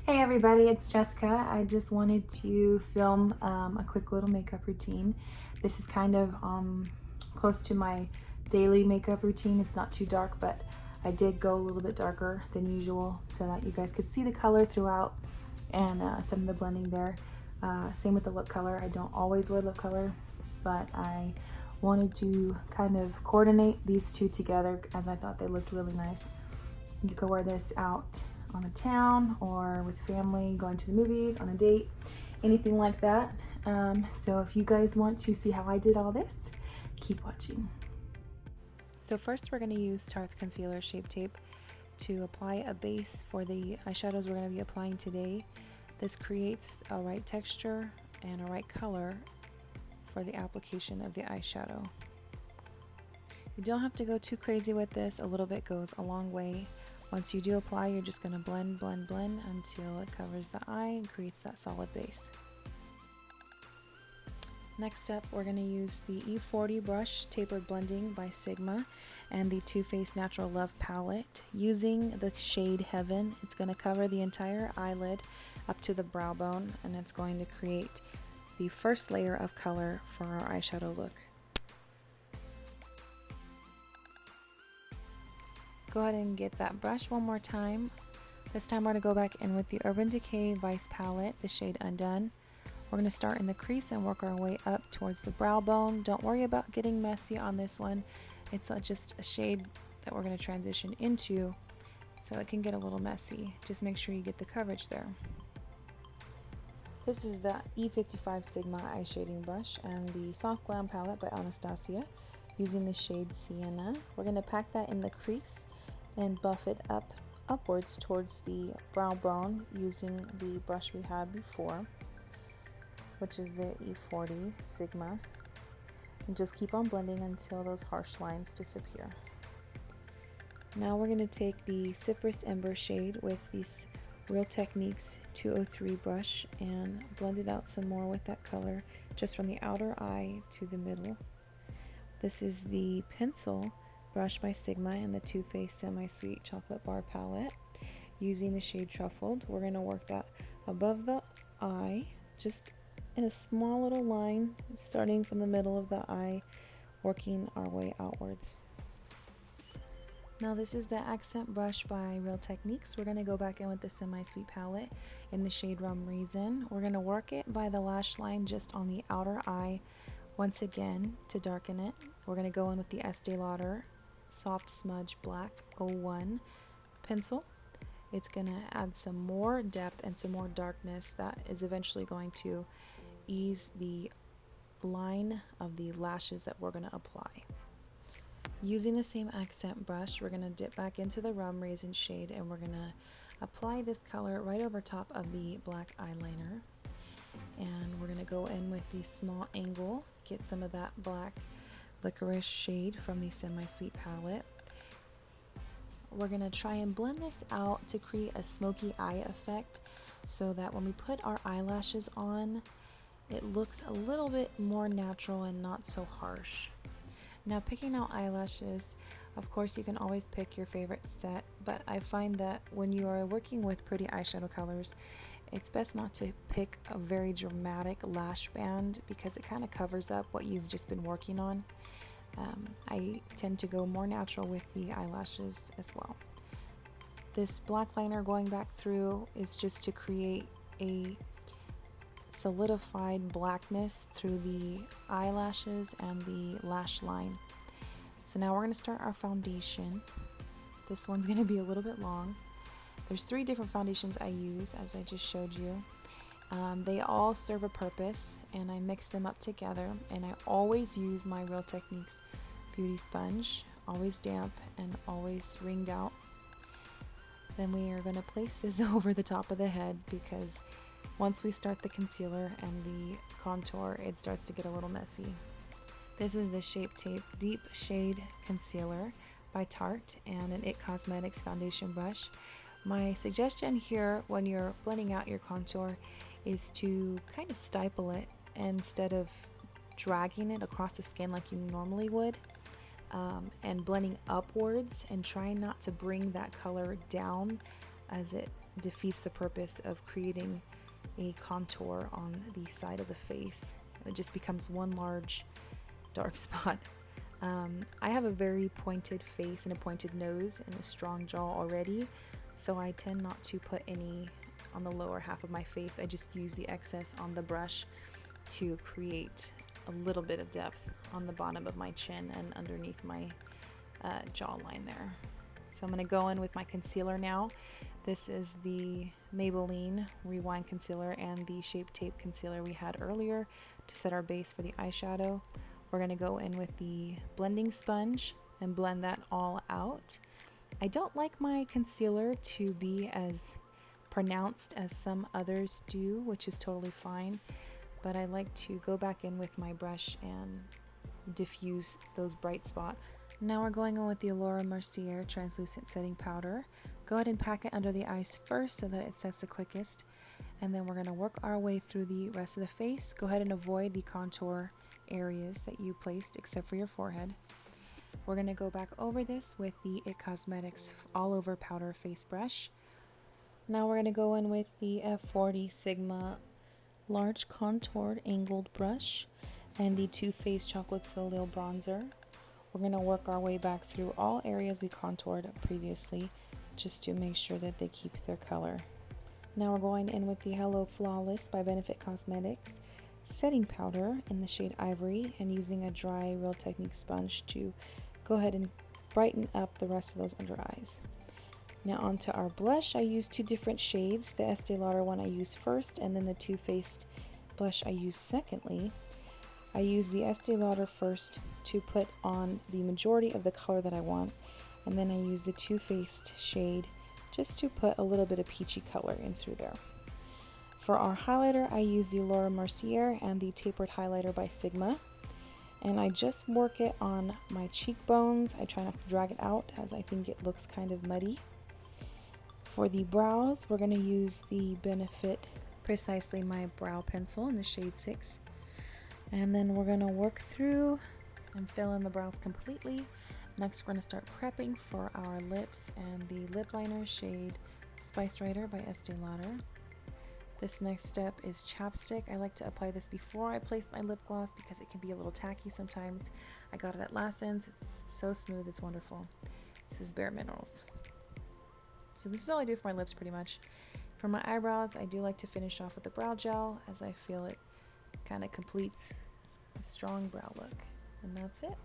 Hey everybody, it's Jessica. I just wanted to film a quick little makeup routine. This is kind of close to my daily makeup routine. It's not too dark, but I did go a little bit darker than usual so that you guys could see the color throughout and some of the blending there. Same with the lip color. I don't always wear lip color, but I wanted to kind of coordinate these two together as I thought they looked really nice. You could wear this out on a town or with family, going to the movies, on a date, anything like that. So if you guys want to see how I did all this, keep watching. So first we're going to use Tarte's Concealer Shape Tape to apply a base for the eyeshadows we're going to be applying today. This creates a right texture and a right color for the application of the eyeshadow. You don't have to go too crazy with this. A little bit goes a long way. Once you do apply, you're just going to blend until it covers the eye and creates that solid base. Next up, we're going to use the E40 brush Tapered Blending by Sigma and the Too Faced Natural Love palette. Using the shade Heaven, it's going to cover the entire eyelid up to the brow bone, and it's going to create the first layer of color for our eyeshadow look. Go ahead and get that brush one more time. This time we're going to go back in with the Urban Decay Vice palette, the shade Undone. We're going to start in the crease and work our way up towards the brow bone. Don't worry about getting messy on this one. It's just a shade that we're going to transition into, so it can get a little messy. Just make sure you get the coverage there. This is the E55 Sigma eye shading brush and the Soft Glam palette by Anastasia using the shade Sienna. We're going to pack that in the crease and buff it upwards towards the brow bone using the brush we had before, which is the E40 Sigma, and just keep on blending until those harsh lines disappear. Now we're going to take the Cypress Ember shade with this Real Techniques 203 brush and blend it out some more with that color, just from the outer eye to the middle. This is the Pencil brush by Sigma and the Too Faced Semi-Sweet Chocolate Bar palette. Using the shade Truffled, we're going to work that above the eye, just in a small little line, starting from the middle of the eye, working our way outwards. Now this is the Accent brush by Real Techniques. We're going to go back in with the Semi-Sweet palette in the shade Rum Reason. We're going to work it by the lash line just on the outer eye once again to darken it. We're going to go in with the Estee Lauder Soft Smudge Black 01 pencil. It's going to add some more depth and some more darkness that is eventually going to ease the line of the lashes that we're going to apply. Using the same accent brush, we're going to dip back into the Rum Raisin shade and we're going to apply this color right over top of the black eyeliner. And we're going to go in with the Small Angle, get some of that black licorice shade from the Semi-Sweet palette. We're going to try and blend this out to create a smoky eye effect so that when we put our eyelashes on, it looks a little bit more natural and not so harsh. Now, picking out eyelashes, of course you can always pick your favorite set, but I find that when you are working with pretty eyeshadow colors, it's best not to pick a very dramatic lash band because it kind of covers up what you've just been working on. I tend to go more natural with the eyelashes as well. This black liner going back through is just to create a solidified blackness through the eyelashes and the lash line. So now we're going to start our foundation. This one's going to be a little bit long. There's 3 different foundations I use, as I just showed you. They all serve a purpose, and I mix them up together, and I always use my Real Techniques beauty sponge, always damp and always ringed out. Then we are going to place this over the top of the head because once we start the concealer and the contour, it starts to get a little messy. This is the Shape Tape Deep Shade Concealer by Tarte and an IT Cosmetics foundation brush. My suggestion here when you're blending out your contour is to kind of stipple it instead of dragging it across the skin like you normally would. And blending upwards and trying not to bring that color down as it defeats the purpose of creating a contour on the side of the face. It just becomes one large dark spot. I have a very pointed face and a pointed nose and a strong jaw already, so I tend not to put any on the lower half of my face. I just use the excess on the brush to create a little bit of depth on the bottom of my chin and underneath my jawline there. So I'm going to go in with my concealer now. This is the Maybelline Rewind Concealer and the Shape Tape Concealer we had earlier to set our base for the eyeshadow. We're going to go in with the blending sponge and blend that all out. I don't like my concealer to be as pronounced as some others do, which is totally fine, but I like to go back in with my brush and diffuse those bright spots. Now we're going on with the Laura Mercier Translucent Setting Powder. Go ahead and pack it under the eyes first so that it sets the quickest, and then we're going to work our way through the rest of the face. Go ahead and avoid the contour areas that you placed except for your forehead. We're going to go back over this with the IT Cosmetics All Over Powder Face Brush. Now we're going to go in with the F40 Sigma Large Contoured Angled Brush and the Too Faced Chocolate Soleil Bronzer. We're going to work our way back through all areas we contoured previously just to make sure that they keep their color. Now we're going in with the Hello Flawless by Benefit Cosmetics setting powder in the shade Ivory and using a dry Real Technique sponge to go ahead and brighten up the rest of those under eyes. Now onto our blush. I used two different shades. The Estee Lauder one I used first, and then the Too Faced blush I used secondly. I use the Estee Lauder first to put on the majority of the color that I want, and then I use the Too Faced shade just to put a little bit of peachy color in through there. For our highlighter, I use the Laura Mercier and the Tapered Highlighter by Sigma, and I just work it on my cheekbones. I try not to drag it out as I think it looks kind of muddy. For the brows, we're going to use the Benefit Precisely My Brow Pencil in the shade 6. And then we're going to work through and fill in the brows completely. Next, we're going to start prepping for our lips and the lip liner shade Spice Rider by Estee Lauder. This next step is chapstick. I like to apply this before I place my lip gloss because it can be a little tacky sometimes. I got it at Lassens. It's so smooth, it's wonderful. This is Bare Minerals. So this is all I do for my lips pretty much. For my eyebrows, I do like to finish off with the brow gel as I feel it kind of completes a strong brow look. And that's it.